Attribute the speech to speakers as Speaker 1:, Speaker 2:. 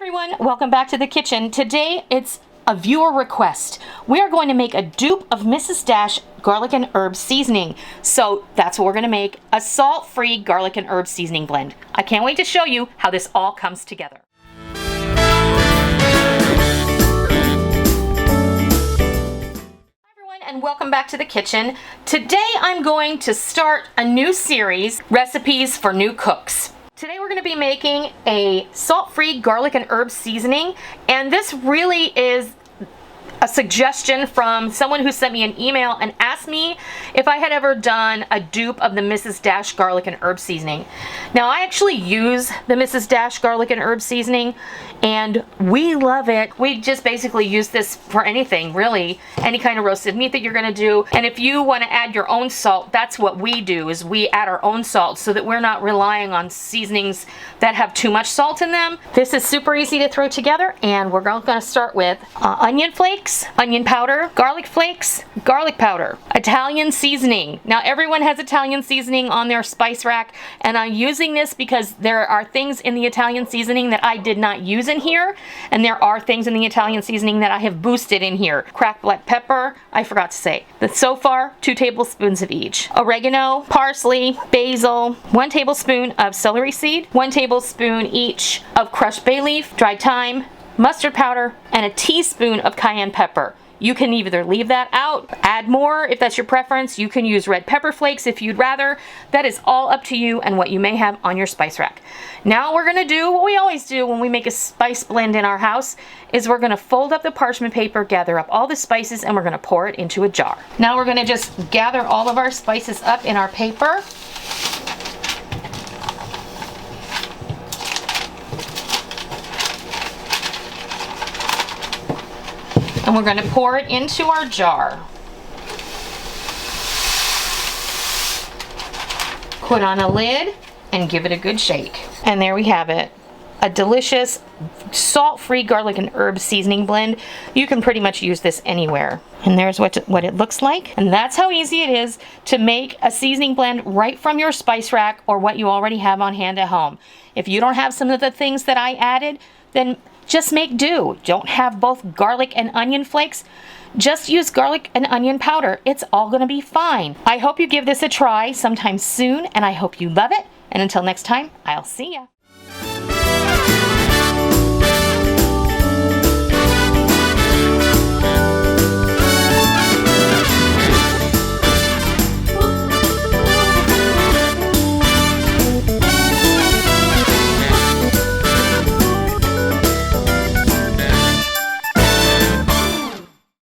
Speaker 1: Everyone, welcome back to the kitchen. Today it's a viewer request. We are going to make a dupe of Mrs. Dash garlic and herb seasoning. So that's what we're going to make, a salt-free garlic and herb seasoning blend. I can't wait to show you how this all comes together. And welcome back to the kitchen. Today I'm going to start a new series, Recipes for New Cooks. Today we're going to be making a salt-free garlic and herb seasoning, and this really is a suggestion from someone who sent me an email and asked me if I had ever done a dupe of the Mrs. Dash garlic and herb seasoning. Now I actually use the Mrs. Dash garlic and herb seasoning and we love it. We just basically use this for anything, really, any kind of roasted meat that you're going to do. And if you want to add your own salt, that's what we do, is we add our own salt so that we're not relying on seasonings that have too much salt in them. This is super easy to throw together, and we're going to start with onion flakes, onion powder, garlic flakes, garlic powder, Italian seasoning. Now everyone has Italian seasoning on their spice rack, and I'm using this because there are things in the Italian seasoning that I did not use in here, and there are things in the Italian seasoning that I have boosted in here. Cracked black pepper, I forgot to say. But so far, 2 tablespoons of each. Oregano, parsley, basil, 1 tablespoon of celery seed, 1 tablespoon each of crushed bay leaf, dried thyme, mustard powder, and a teaspoon of cayenne pepper. You can either leave that out, add more if that's your preference. You can use red pepper flakes if you'd rather. That is all up to you and what you may have on your spice rack. Now we're going to do what we always do when we make a spice blend in our house, is we're going to fold up the parchment paper, gather up all the spices, and we're going to pour it into a jar. Now we're going to just gather all of our spices up in our paper. And we're going to pour it into our jar. Put on a lid and give it a good shake. And there we have it. A delicious salt-free garlic and herb seasoning blend. You can pretty much use this anywhere. And there's what it looks like. And that's how easy it is to make a seasoning blend right from your spice rack or what you already have on hand at home. If you don't have some of the things that I added, then just make do. Don't have both garlic and onion flakes. Just use garlic and onion powder. It's all going to be fine. I hope you give this a try sometime soon, and I hope you love it. And until next time, I'll see ya.